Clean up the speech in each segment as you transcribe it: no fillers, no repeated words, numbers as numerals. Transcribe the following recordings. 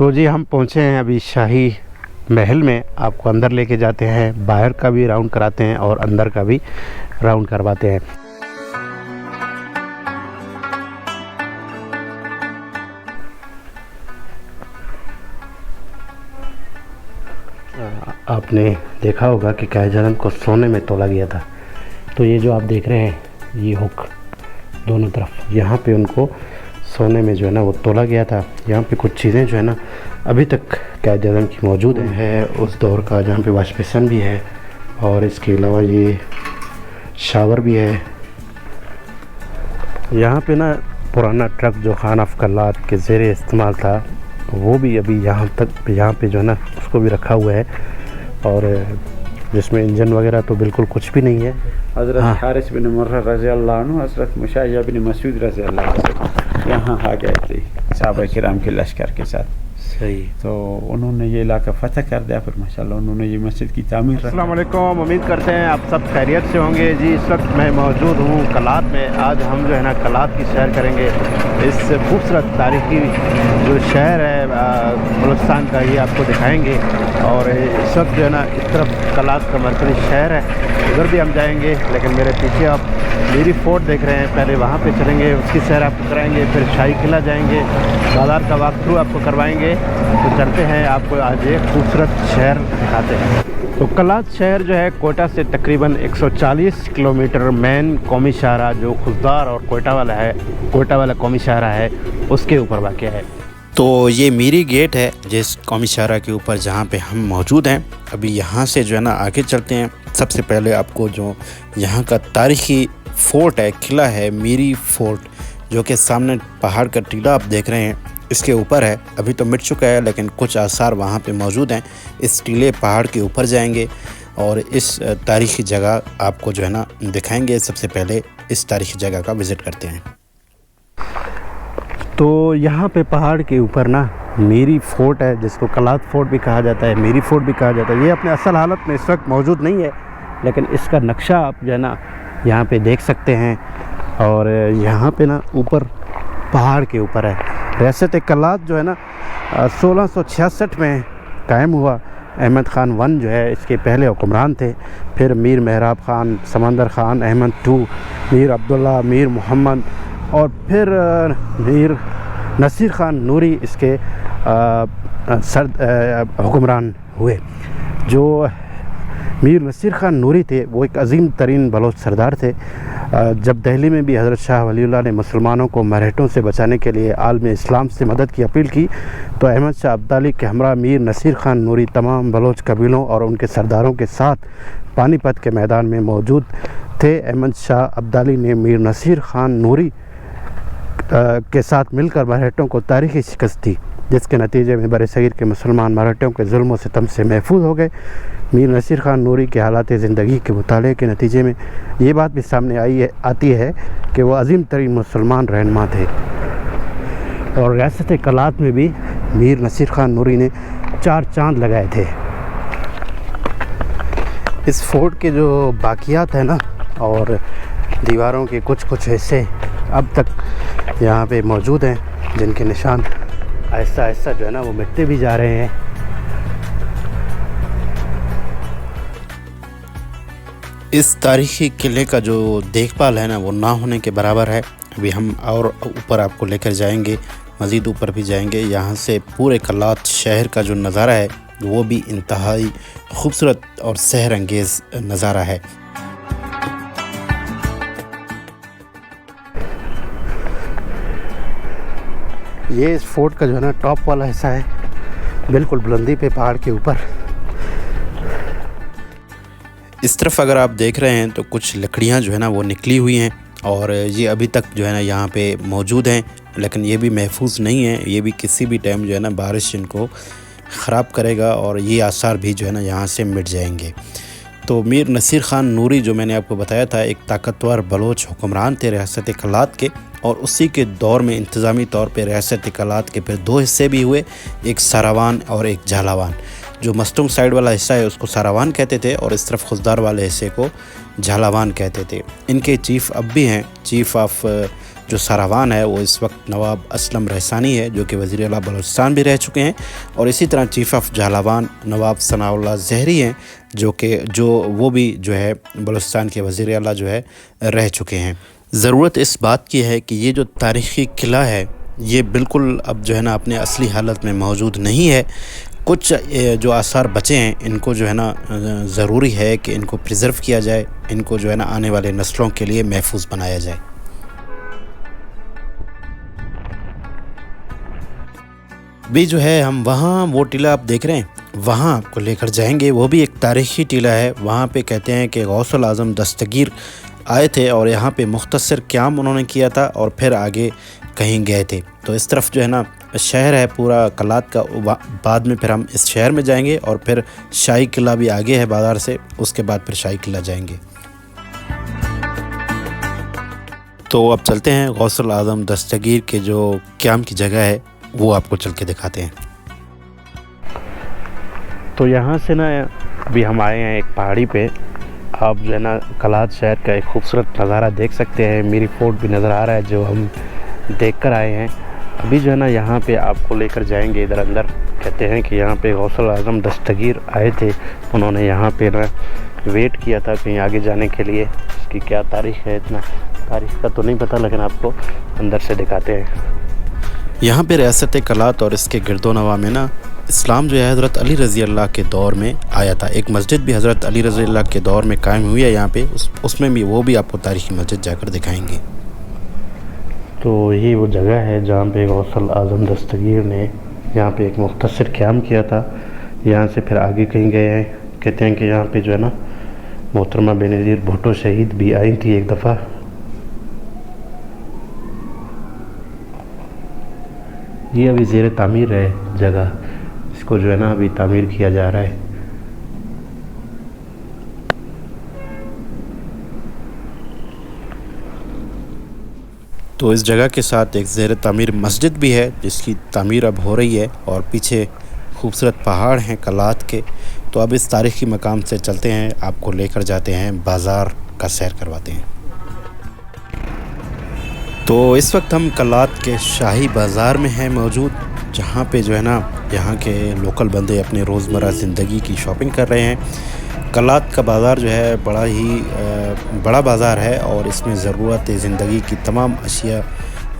तो जी हम पहुँचे हैं अभी शाही महल में। आपको अंदर लेके जाते हैं, बाहर का भी राउंड कराते हैं और अंदर का भी राउंड करवाते हैं। आपने देखा होगा कि कायजानम को सोने में तोला गया था। तो ये जो आप देख रहे हैं ये हुक दोनों तरफ, यहाँ पे उनको सोने में जो है ना वो तोला गया था। यहाँ पे कुछ चीज़ें जो है ना अभी तक कायजानम की मौजूद है उस दौर का, जहाँ पे वाश बेसिन भी है और इसके अलावा ये शावर भी है। यहाँ पे ना पुराना ट्रक जो खान अफ कल्लात के ज़ेरे इस्तेमाल था वो भी अभी यहाँ पे जो है ना उसको भी रखा हुआ है, और जिसमें इंजन वगैरह तो बिल्कुल कुछ भी नहीं है। हज़रत हारिस बिन मुर्रा रज़ी अल्लाह अन्हु, हज़रत मुशाय्या बिन मसूद रज़ी अल्लाह अन्हु यहाँ आ गए थे सहाबा किराम के लश्कर के साथ। सही। तो उन्होंने ये इलाका फतह कर दिया, फिर माशाल्लाह उन्होंने ये मस्जिद की तामीर। अस्सलाम वालेकुम, उम्मीद करते हैं आप सब खैरियत से होंगे। जी इस वक्त मैं मौजूद हूँ कलात में। आज हम जो है ना कलात की सैर करेंगे। इस खूबसूरत तारीखी जो शहर है बलूचिस्तान का, ये आपको दिखाएंगे। और इस वक्त जो है ना इस तरफ कलात का मरकज़ी शहर है, उधर भी हम जाएंगे। लेकिन मेरे पीछे आप मीरी फोर्ट देख रहे हैं, पहले वहाँ पे चलेंगे, उसकी सैर आपको कराएंगे। फिर शाही किला जाएंगे, बाज़ार का वॉक थ्रू आपको करवाएंगे। तो चलते हैं, आपको आज एक खूबसूरत शहर दिखाते हैं। तो कलात शहर जो है कोयटा से तकरीबन 140 किलोमीटर मेन कौमी शाहरा जो खुजदार और कोयटा वाला कौमी शाहरा है उसके ऊपर वाक़ है। तो ये मीरी गेट है जिस कौमी शाहरा के ऊपर जहाँ पे हम मौजूद हैं। अभी यहाँ से जो है ना आगे चलते हैं। सबसे पहले आपको जो यहाँ का तारीख़ी फ़ोर्ट है, किला है मीरी फ़ोर्ट, जो कि सामने पहाड़ का टीला आप देख रहे हैं इसके ऊपर है। अभी तो मिट चुका है लेकिन कुछ आसार वहाँ पे मौजूद हैं। इस टीले पहाड़ के ऊपर जाएंगे और इस तारीख़ी जगह आपको जो है ना दिखाएंगे। सबसे पहले इस तारीख़ी जगह का विज़िट करते हैं। तो यहाँ पे पहाड़ के ऊपर ना मीरी फ़ोर्ट है, जिसको कलात फ़ोर्ट भी कहा जाता है, मीरी फ़ोर्ट भी कहा जाता है। ये अपने असल हालत में इस वक्त मौजूद नहीं है, लेकिन इसका नक्शा आप जो है ना यहाँ पे देख सकते हैं। और यहाँ पे ना ऊपर पहाड़ के ऊपर है। रियासत कलात जो है ना 1666 में कायम हुआ। अहमद ख़ान वन जो है इसके पहले हुक्मरान थे। फिर मीर मेहराब ख़ान, समंदर ख़ान अहमद टू, मीर अब्दुल्ला, मीर मोहम्मद और फिर मीर नसीर ख़ान नूरी इसके हुक्मरान हुए। जो मीर नसीर ख़ान नूरी थे वो एक अजीम तरीन बलोच सरदार थे। जब दिल्ली में भी हज़रत शाह वलीउल्लाह ने मुसलमानों को मराठों से बचाने के लिए आलम इस्लाम से मदद की अपील की, तो अहमद शाह अब्दाली के हमरा मीर नसीर ख़ान नूरी तमाम बलोच कबीलों और उनके सरदारों के साथ पानीपत के मैदान में मौजूद थे। अहमद शाह अब्दाली ने मीर नसीर ख़ान नूरी के साथ मिलकर मराठों को तारीख़ी शिकस्त दी, जिसके नतीजे में बरसगीर के मुसलमान मराठों के जुल्म व सितम से महफूज हो गए। मीर नसीर ख़ान नूरी के हालात ज़िंदगी के मुताले के नतीजे में ये बात भी सामने आती है कि वो अजीम तरीन मुसलमान रहनुमा थे। और रियासत कलात में भी मीर नसीर ख़ान नूरी ने 4 चांद लगाए थे। इस फोर्ट के जो बाकियात है ना और दीवारों के कुछ हिस्से अब तक यहाँ पे मौजूद हैं, जिनके निशान आहिस्ता आहिस्ता जो है ना वो मिटते भी जा रहे हैं। इस तारीख़ी किले का जो देखभाल है ना वो ना होने के बराबर है। अभी हम और ऊपर आपको लेकर जाएंगे, मज़ीद ऊपर भी जाएंगे। यहाँ से पूरे कलात शहर का जो नज़ारा है वो भी इंतहाई खूबसूरत और सहर अंगेज़ नज़ारा है। ये इस फोर्ट का जो है ना टॉप वाला हिस्सा है, बिल्कुल बुलंदी पे पहाड़ के ऊपर। इस तरफ अगर आप देख रहे हैं तो कुछ लकड़ियां जो है ना वो निकली हुई हैं और ये अभी तक जो है ना यहाँ पे मौजूद हैं, लेकिन ये भी महफूज नहीं है। ये भी किसी भी टाइम जो है ना बारिश इनको ख़राब करेगा और ये आसार भी जो है ना यहाँ से मिट जाएंगे। तो मीर नसीर ख़ान नूरी जो मैंने आपको बताया था एक ताकतवर बलोच हुक्मरान थे रियासत कलात के, और उसी के दौर में इंतज़ामी तौर पे रियासत कलात के फिर 2 हिस्से भी हुए, एक सारावान और एक झालावान। जो मस्तूम साइड वाला हिस्सा है उसको सारावान कहते थे और इस तरफ खुजदार वाले हिस्से को झालावान कहते थे। इनके चीफ़ अब भी हैं, चीफ़ ऑफ जो सारावान है वो इस वक्त नवाब असलम रहसानी है, जो कि वज़ीर आला बलूचिस्तान भी रह चुके हैं, और इसी तरह चीफ़ ऑफ झालावान नवाब सनाउल्लाह ज़हरी हैं, जो वो भी जो है बलूचिस्तान के वज़ीर आला जो है रह चुके हैं। ज़रूरत इस बात की है कि ये जो तारीख़ी किला है ये बिल्कुल अब जो है ना अपने असली हालत में मौजूद नहीं है। कुछ जो आसार बचे हैं इनको जो है ना ज़रूरी है कि इनको प्रिज़र्व किया जाए, इनको जो है ना आने वाले नस्लों के लिए महफूज बनाया जाए। भी जो है हम वहाँ वो टीला आप देख रहे हैं वहाँ आपको लेकर जाएंगे। वो भी एक तारीख़ी टीला है। वहाँ पे कहते हैं कि गौसुल आज़म दस्तगीर आए थे और यहाँ पे मुख्तसर क़याम उन्होंने किया था और फिर आगे कहीं गए थे। तो इस तरफ जो है ना शहर है पूरा कलात का। बाद में फिर हम इस शहर में जाएंगे और फिर शाही किला भी आगे है बाज़ार से, उसके बाद फिर शाही किला जाएंगे। तो अब चलते हैं गौसुल आज़म दस्तगीर के जो क़याम की जगह है वो आपको चल के दिखाते हैं। तो यहाँ से ना अभी हम आए हैं एक पहाड़ी पे। आप जो है ना कलात शहर का एक खूबसूरत नज़ारा देख सकते हैं। मीरी फोर्ट भी नज़र आ रहा है जो हम देख कर आए हैं। अभी जो है ना यहाँ पे आपको लेकर जाएंगे इधर अंदर। कहते हैं कि यहाँ पे गौसुल आज़म दस्तगीर आए थे, उन्होंने यहाँ पे ना वेट किया था कहीं आगे जाने के लिए। इसकी क्या तारीख़ है, इतना तारीख़ का तो नहीं पता, लेकिन आपको अंदर से दिखाते हैं। यहाँ पे रियासत कलात और इसके गिरदोनवा में ना इस्लाम जो है हज़रत अली रज़ी अल्लाह के दौर में आया था। एक मस्जिद भी हज़रत अली रज़ी अल्लाह के दौर में कायम हुई है यहाँ पे, उसमें भी वो भी आपको तारीख़ी मस्जिद जाकर दिखाएंगे। तो यही वो जगह है जहाँ पे गौसुल आज़म दस्तगीर ने यहाँ पे एक मुख्तसर क़याम किया था। यहाँ से फिर आगे कहीं गए हैं। कहते हैं कि यहाँ पे जो है ना मोहतरमा बेनज़ीर भुट्टो शहीद भी आई थी एक दफ़ा। ये अभी ज़ेर तामीर है जगह, इसको जो है ना अभी तामीर किया जा रहा है। तो इस जगह के साथ एक ज़ेर तामीर मस्जिद भी है जिसकी तामीर अब हो रही है, और पीछे खूबसूरत पहाड़ हैं कलात के। तो अब इस तारीख़ी मकाम से चलते हैं, आपको लेकर जाते हैं बाज़ार का सैर करवाते हैं। तो इस वक्त हम कलात के शाही बाज़ार में हैं मौजूद, जहाँ पे जो है ना यहाँ के लोकल बंदे अपने रोज़मर्रा ज़िंदगी की शॉपिंग कर रहे हैं। कलात का बाज़ार जो है बड़ा ही बड़ा बाज़ार है और इसमें ज़रूरत ज़िंदगी की तमाम अशिया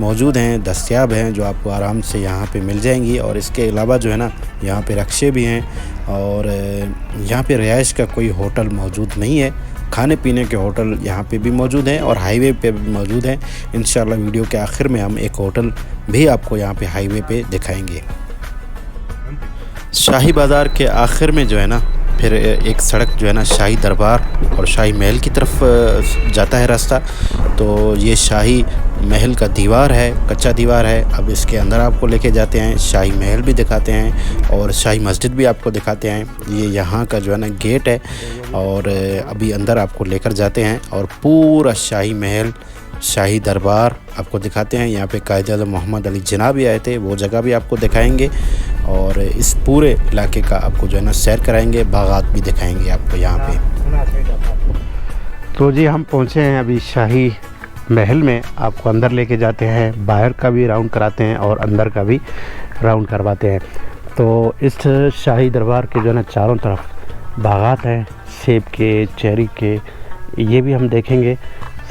मौजूद हैं, दस्तयाब हैं, जो आपको आराम से यहाँ पे मिल जाएंगी। और इसके अलावा जो है ना यहाँ पे रक्शे भी हैं, और यहाँ पे रिहाइश का कोई होटल मौजूद नहीं है। खाने पीने के होटल यहाँ पे भी मौजूद हैं और हाईवे पे भी मौजूद हैं। इंशाल्लाह वीडियो के आखिर में हम एक होटल भी आपको यहाँ पे हाईवे पे दिखाएंगे। शाही बाज़ार के आखिर में जो है ना फिर एक सड़क जो है ना शाही दरबार और शाही महल की तरफ जाता है रास्ता। तो ये शाही महल का दीवार है, कच्चा दीवार है। अब इसके अंदर आपको लेके जाते हैं, शाही महल भी दिखाते हैं और शाही मस्जिद भी आपको दिखाते हैं। ये यहाँ का जो है ना गेट है, और अभी अंदर आपको लेकर जाते हैं और पूरा शाही महल, शाही दरबार आपको दिखाते हैं। यहाँ पे कायद-ए-आज़म मोहम्मद अली जिन्ना भी आए थे, वो जगह भी आपको दिखाएंगे, और इस पूरे इलाके का आपको जो है ना सैर कराएंगे, बागात भी दिखाएंगे आपको यहाँ पे। तो जी हम पहुँचे हैं अभी शाही महल में। आपको अंदर लेके जाते हैं, बाहर का भी राउंड कराते हैं और अंदर का भी राउंड करवाते हैं। तो इस शाही दरबार के जो है ना चारों तरफ बागात हैं, सेब के, चेरी के, ये भी हम देखेंगे।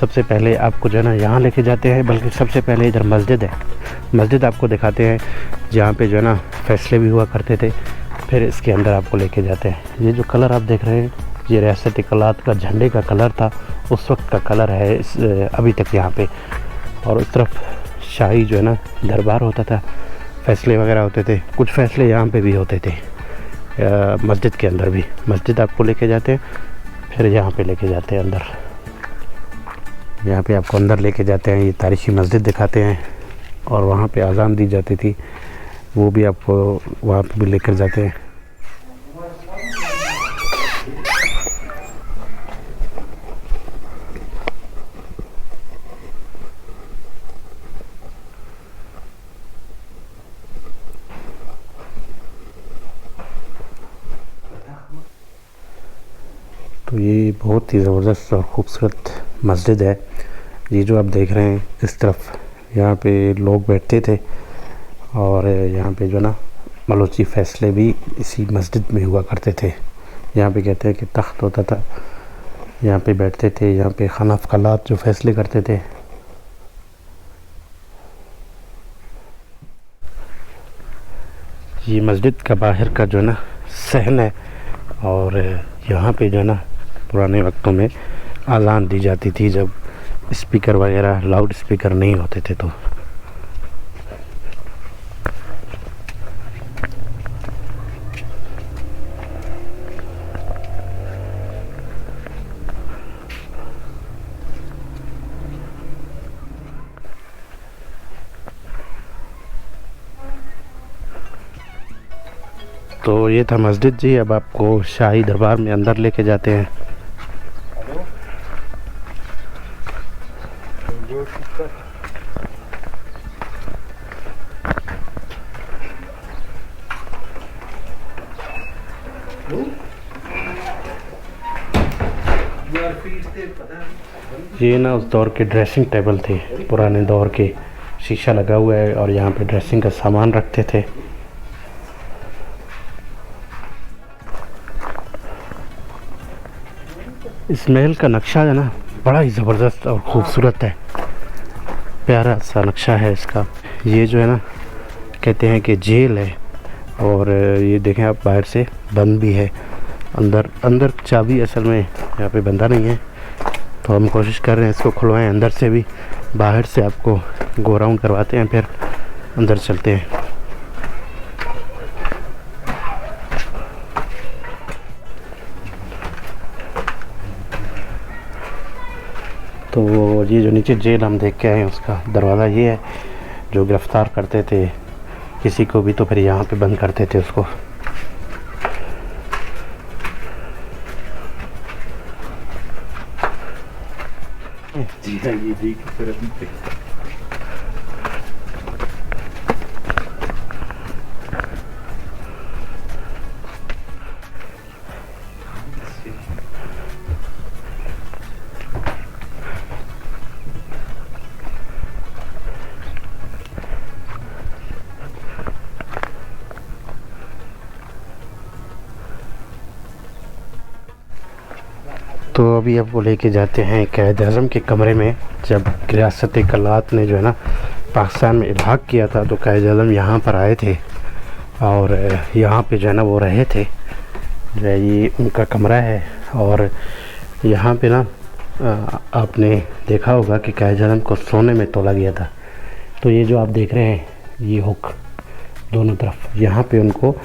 सबसे पहले आपको जो है ना यहाँ लेके जाते हैं, बल्कि सबसे पहले इधर मस्जिद है, मस्जिद आपको दिखाते हैं जहाँ पे जो है ना फैसले भी हुआ करते थे। फिर इसके अंदर आपको लेके जाते हैं। ये जो कलर आप देख रहे हैं ये रियासत कलात का झंडे का कलर था, उस वक्त का कलर है अभी तक यहाँ पे। और उस तरफ शाही जो है ना दरबार होता था, फैसले वगैरह होते थे। कुछ फैसले यहाँ पे भी होते थे मस्जिद के अंदर भी। मस्जिद आपको लेके जाते हैं, फिर यहाँ पे लेके जाते हैं अंदर। यहाँ पे आपको अंदर लेके जाते हैं, ये तारीख़ी मस्जिद दिखाते हैं, और वहाँ पे अज़ान दी जाती थी, वो भी आपको वहाँ पे भी लेकर जाते हैं। तो ये बहुत ही ज़बरदस्त और ख़ूबसूरत मस्जिद है। ये जो आप देख रहे हैं इस तरफ यहाँ पे लोग बैठते थे और यहाँ पे जो ना बलोची फ़ैसले भी इसी मस्जिद में हुआ करते थे। यहाँ पे कहते हैं कि तख्त होता था, यहाँ पे बैठते थे, यहाँ पे खनाफ कलात जो फ़ैसले करते थे। ये मस्जिद का बाहर का जो ना सहन है और यहाँ पे जो ना पुराने वक्तों में अज़ान दी जाती थी जब स्पीकर वगैरह लाउड स्पीकर नहीं होते थे। तो ये था मस्जिद जी। अब आपको शाही दरबार में अंदर लेके जाते हैं। ये ना उस दौर के ड्रेसिंग टेबल थे, पुराने दौर के। शीशा लगा हुआ है और यहाँ पे ड्रेसिंग का सामान रखते थे। इस महल का नक्शा है ना बड़ा ही ज़बरदस्त और ख़ूबसूरत है, प्यारा सा नक्शा है इसका। ये जो है ना कहते हैं कि जेल है और ये देखें आप बाहर से बंद भी है। अंदर चाबी असल में यहाँ पे बंदा नहीं है, तो हम कोशिश कर रहे हैं इसको खुलवाएं अंदर से भी। बाहर से आपको गो राउंड करवाते हैं, फिर अंदर चलते हैं। तो ये जो नीचे जेल हम देख के आए हैं उसका दरवाज़ा ये है, जो गिरफ़्तार करते थे किसी को भी तो फिर यहाँ पे बंद करते थे उसको। जी हाँ, ये देखिए तो अभी आपको लेके जाते हैं क़ायद आज़म के कमरे में। जब रियासत कलात ने जो है ना पाकिस्तान में इल्हाक़ किया था तो क़ायद आज़म यहाँ पर आए थे और यहाँ पे जो है ना वो रहे थे। जो है ये उनका कमरा है और यहाँ पे ना आपने देखा होगा कि क़ायद आज़म को सोने में तोला गया था। तो ये जो आप देख रहे हैं ये हुक दोनों तरफ, यहाँ पे उनको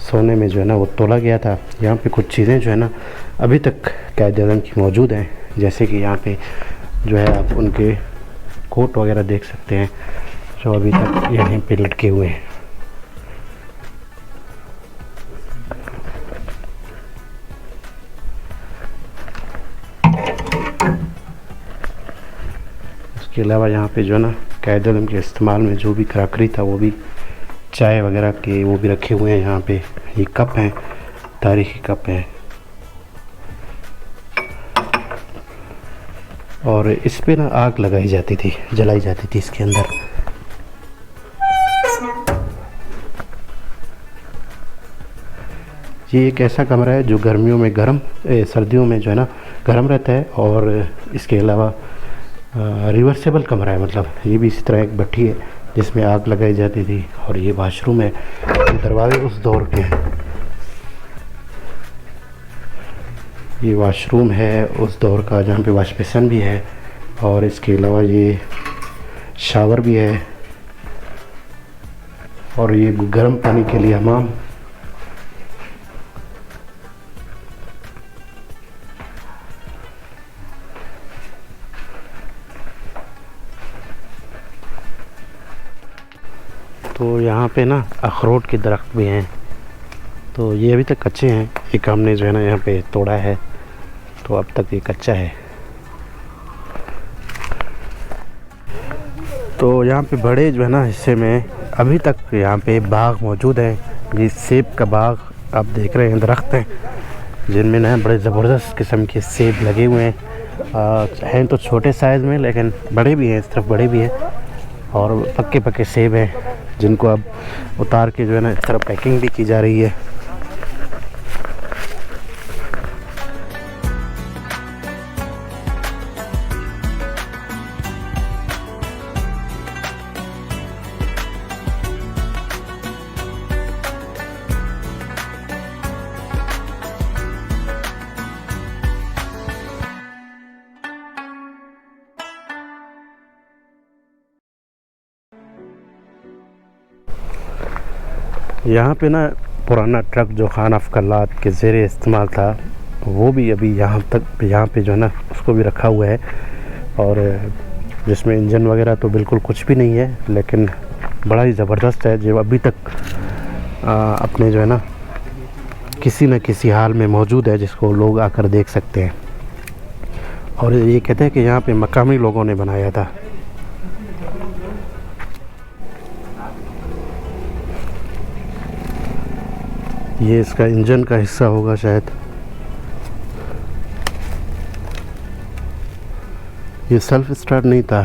सोने में जो है ना वो तोला गया था। यहाँ पे कुछ चीज़ें जो है ना अभी तक क़ायद आज़म की मौजूद हैं, जैसे कि यहाँ पे जो है आप उनके कोट वगैरह देख सकते हैं जो अभी तक यहीं पे लटके हुए हैं। इसके अलावा यहाँ पे जो है ना क़ायद आज़म के इस्तेमाल में जो भी क्राकरी था वो भी चाय वगैरह के वो भी रखे हुए हैं यहाँ पे। ये कप हैं, तारीख़ी कप हैं और इस पे ना आग लगाई जाती थी, जलाई जाती थी इसके अंदर। ये एक ऐसा कमरा है जो गर्मियों में गर्म, सर्दियों में जो है ना गर्म रहता है। और इसके अलावा रिवर्सेबल कमरा है, मतलब ये भी इसी तरह एक भट्टी है जिसमें आग लगाई जाती थी। और ये वाशरूम है, दरवाजे उस दौर के हैं। ये वाशरूम है उस दौर का जहाँ पे वाश बेसिन भी है और इसके अलावा ये शावर भी है और ये गर्म पानी के लिए हमाम। तो यहाँ पे ना अखरोट के दरख्त भी हैं, तो ये अभी तक कच्चे हैं। एक हमने जो है ना यहाँ पे तोड़ा है तो अब तक ये कच्चा है। तो यहाँ पे बड़े जो है ना हिस्से में अभी तक यहाँ पे बाग मौजूद है। ये सेब का बाग आप देख रहे हैं, दरख्त हैं जिनमें ना बड़े ज़बरदस्त किस्म के सेब लगे हुए हैं। हैं तो छोटे साइज़ में लेकिन बड़े भी हैं, इस तरफ बड़े भी हैं। और पक्के पक्के सेब हैं जिनको अब उतार के जो है ना इस तरह पैकिंग भी की जा रही है। यहाँ पे ना पुराना ट्रक जो खान अफकलात के ज़ेरे इस्तेमाल था वो भी अभी यहाँ पे जो है ना उसको भी रखा हुआ है, और जिसमें इंजन वगैरह तो बिल्कुल कुछ भी नहीं है, लेकिन बड़ा ही ज़बरदस्त है जो अभी तक अपने जो है ना किसी न किसी हाल में मौजूद है, जिसको लोग आकर देख सकते हैं। और ये कहते हैं कि यहाँ पे मकामी लोगों ने बनाया था। ये इसका इंजन का हिस्सा होगा शायद। ये सेल्फ स्टार्ट नहीं था,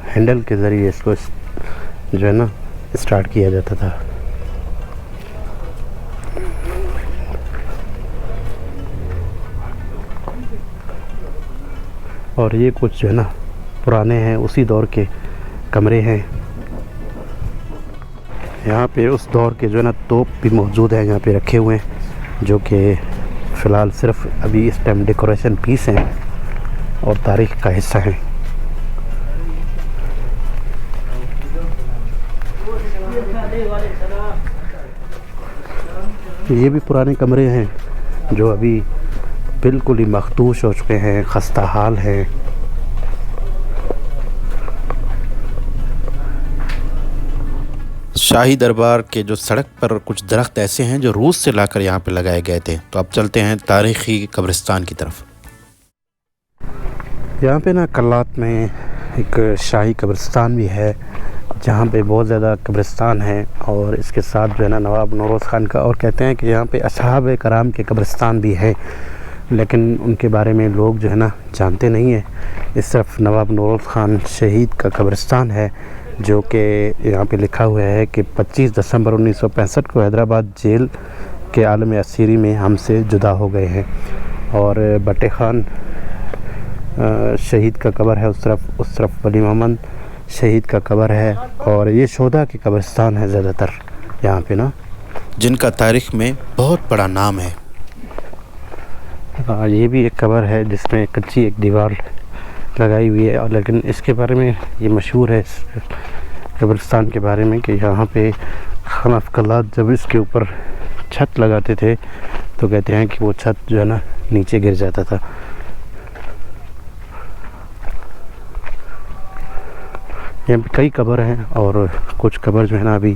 हैंडल के ज़रिए इसको जो है ना स्टार्ट किया जाता था। और ये कुछ जो है ना पुराने हैं उसी दौर के कमरे हैं। यहाँ पे उस दौर के जो है ना तोप भी मौजूद है यहाँ पे रखे हुए हैं, जो कि फ़िलहाल सिर्फ अभी इस टाइम डेकोरेशन पीस हैं और तारीख़ का हिस्सा हैं। ये भी पुराने कमरे हैं जो अभी बिल्कुल ही मखदूश हो चुके हैं, खस्ता हाल हैं। शाही दरबार के जो सड़क पर कुछ दरख्त ऐसे हैं जो रूस से लाकर यहाँ पे लगाए गए थे। तो अब चलते हैं तारीख़ी कब्रिस्तान की तरफ। यहाँ पे ना कल्लात में एक शाही कब्रिस्तान भी है, जहाँ पे बहुत ज़्यादा कब्रिस्तान हैं, और इसके साथ जो है ना नवाब नौरोज़ ख़ान का, और कहते हैं कि यहाँ पे असहाब कराम के कब्रिस्तान भी हैं, लेकिन उनके बारे में लोग जो है ना जानते नहीं हैं। इस सिर्फ नवाब नौरोज़ ख़ान शहीद का कब्रिस्तान है, जो कि यहाँ पे लिखा हुआ है कि 25 दिसंबर 1965 को हैदराबाद जेल के आलम असीरी में हमसे जुदा हो गए हैं। और बटे ख़ान शहीद का कब्र है उस तरफ वली मोहम्मद शहीद का कब्र है, और ये शोधा की कब्रिस्तान है ज़्यादातर यहाँ पे ना, जिनका तारीख़ में बहुत बड़ा नाम है। ये भी एक कब्र है जिसमें कच्ची एक दीवार लगाई हुई है, और लेकिन इसके बारे में ये मशहूर है इस कब्रिस्तान के बारे में कि यहाँ पे खान अफकलात जब इसके ऊपर छत लगाते थे तो कहते हैं कि वो छत जो है ना नीचे गिर जाता था। यहाँ पे कई कब्र हैं, और कुछ कब्र जो है ना अभी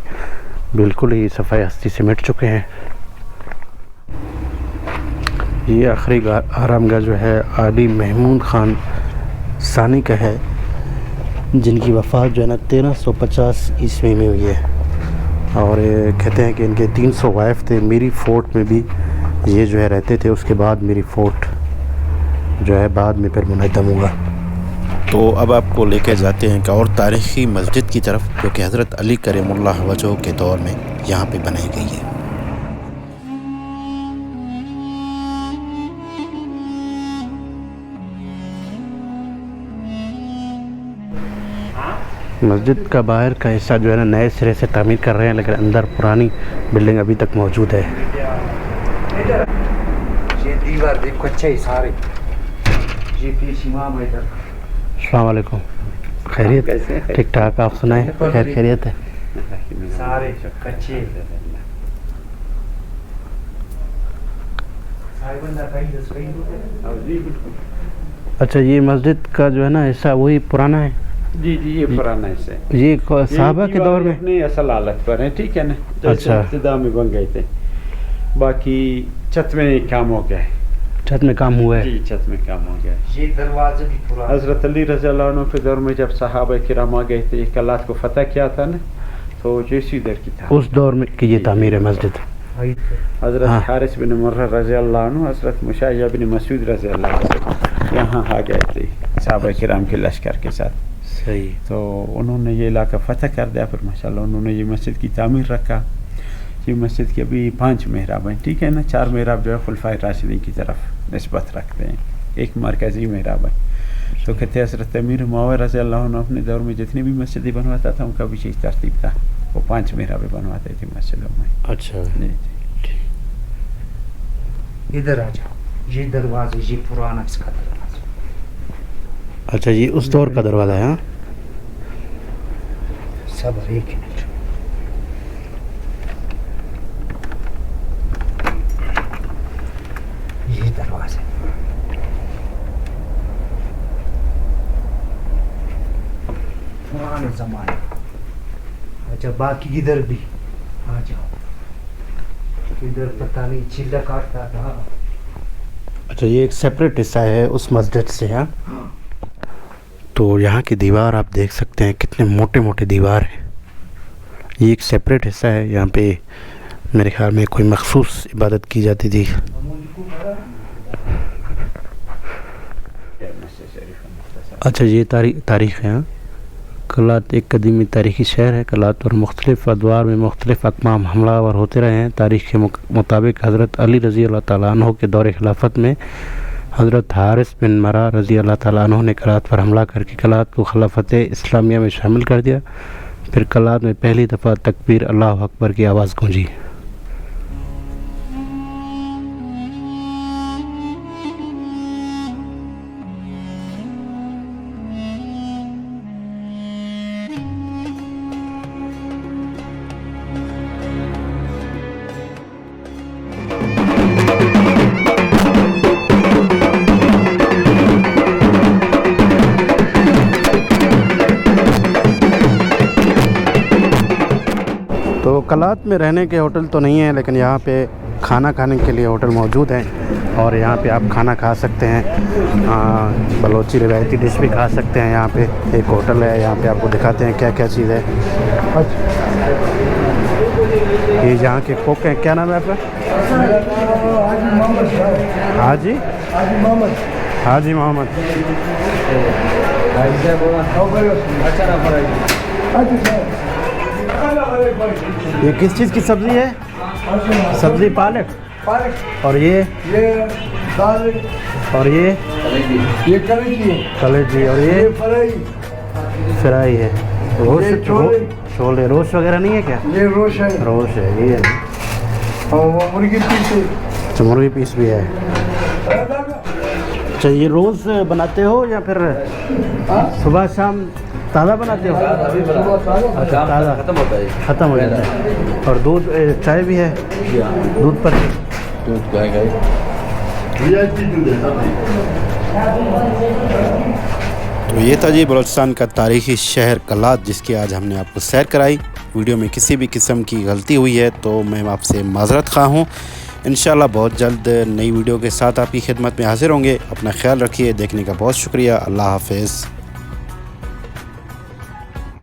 बिल्कुल ही सफ़ाई हस्ती से मिट चुके हैं। ये आखिरी आरामगाह जो है आली महमूद ख़ान सानी का है, जिनकी वफ़ात जो है ना 1350 ईस्वी में हुई है। और कहते हैं कि इनके 300 वाइफ थे। मीरी फोर्ट में भी ये जो है रहते थे, उसके बाद मीरी फोर्ट जो है बाद में फिर मुनहदम हुआ। तो अब आपको लेकर जाते हैं एक और तारीख़ी मस्जिद की तरफ, जो कि हज़रत अली करीमुल्लाह वजह के दौर में यहाँ पे बनाई गई है। मस्जिद का बाहर का हिस्सा जो है ना नए सिरे से तामीर कर रहे हैं, लेकिन अंदर पुरानी बिल्डिंग अभी तक मौजूद है। ये दीवार देखो अच्छे ही सारे, ये पीस इमाम है इधर। अस्सलाम वालेकुम, खैरियत? ठीक ठाक, आप सुनाएं? खैर खैरियत है? सारे कच्चे अच्छा, ये मस्जिद का जो है ना हिस्सा वही पुराना है? जी जी, ये पुराना हिस्सा है। ये साहबा के दौर में अपनी असल हालत पर है, ठीक है ना, जैसे अच्छा। इब्तिदा में बन गए थे। बाकी छत में काम हो गया है। छत में काम हुआ है? जी, छत में काम हो गया है। ये दरवाजे भी पुराने। हज़रत अली रज़ी अल्लाह अन्हु के दौर में जब सहाबा किराम आ गए थे, कलात को फतह किया था ना, तो जैसी इधर की था उस दौर में की ये तामीर है मस्जिद। हज़रत हाँ। हारिस बिन मुर्रा रज़ी अल्लाह अन्हु, हज़रत मुशाइया बिन मसूद रज़ी अल्लाह अन्हु यहाँ आ गए थे सहाबा किराम के लश्कर के साथ। सही। तो उन्होंने ये इलाका फ़तह कर दिया, फिर माशाल्लाह उन्होंने ये मस्जिद की तामीर रखा। ये मस्जिद के अभी 5 मेहराब हैं, ठीक है ना। 4 मेहराब जो है खुलफाए राशिदीन की तरफ निस्बत रखते हैं, एक मरकज़ी मेहराब है। तो कहते हैं हज़रत अमीर मुआविया रज़ी अल्लाह अन्हु अपने दौर में जितनी भी मस्जिदें बनवाता था उनका भी यही तरतीब था, वो 5 मेहराबें बनवाते थे मस्जिदों में। अच्छा जी इधर आ जाओ, ये दरवाजे, ये पुराना इसका दरवाजा। अच्छा, ये उस दौर का दरवाज़ा है। हाँ, सब एक मिनट, ये दरवाजे पुराने जमाने। अच्छा, बाकी इधर भी आ जाओ, इधर पता नहीं चिल्ला काटता था। अच्छा, ये एक सेपरेट हिस्सा है उस मस्जिद से। हाँ, तो यहाँ की दीवार आप देख सकते हैं कितने मोटे मोटे दीवार हैं। ये एक सेपरेट हिस्सा है, यहाँ पे मेरे ख्याल में कोई मखसूस इबादत की जाती थी। अच्छा, ये तारीख़ है। हाँ, कलात एक कदीमी तारीख़ी शहर है। कलात और मुख्तलिफ़ अदवार में मुख्तलिफ़ अक़माम हमलावर होते रहे हैं। तारीख़ के मुताबिक हज़रत अली रज़ी अल्लाह ताला अन्हु के दौर खिलाफत में हज़रत हारिस बिन मरा रज़ी अल्लाह ताला अन्हु ने कलात पर हमला करके कलात को खिलाफत इस्लामिया में शामिल कर दिया। फिर कलात में पहली दफ़ा तकबीर अल्लाहु अकबर की आवाज़ गूंजी। तो कलात में रहने के होटल तो नहीं है, लेकिन यहाँ पे खाना खाने के लिए होटल मौजूद हैं और यहाँ पे आप खाना खा सकते हैं। बलोची रिवायती डिश भी खा सकते हैं। यहाँ पे एक होटल है, यहाँ पे आपको दिखाते हैं क्या क्या चीज़ है। ये यहाँ के कुक हैं, क्या नाम है आपका? हाजी मोहम्मद। ये किस चीज़ की सब्ज़ी है? सब्ज़ी पालक। और ये दाल, और ये कलेजी, और ये फ्राई है। छोले रोश वगैरह नहीं है क्या? ये रोश है, रोश है, ये है। और वो मुर्गी पीस है। अच्छा, मुर्गी पीस भी है। अच्छा, ये रोज़ बनाते हो या फिर सुबह शाम ताज़ा बनाते हो? अच्छा, ताज़ा ख़त्म हो जाता है। और दूध चाय भी है? दूध पर तो ये था जी बलूचिस्तान का तारीख़ी शहर कलात, जिसकी आज हमने आपको सैर कराई। वीडियो में किसी भी किस्म की गलती हुई है तो मैं आपसे माज़रत ख़्वाह हूँ। इंशाल्लाह बहुत जल्द नई वीडियो के साथ आपकी खिदमत में हाज़िर होंगे। अपना ख्याल रखिए। देखने का बहुत शुक्रिया। अल्लाह हाफ़िज़।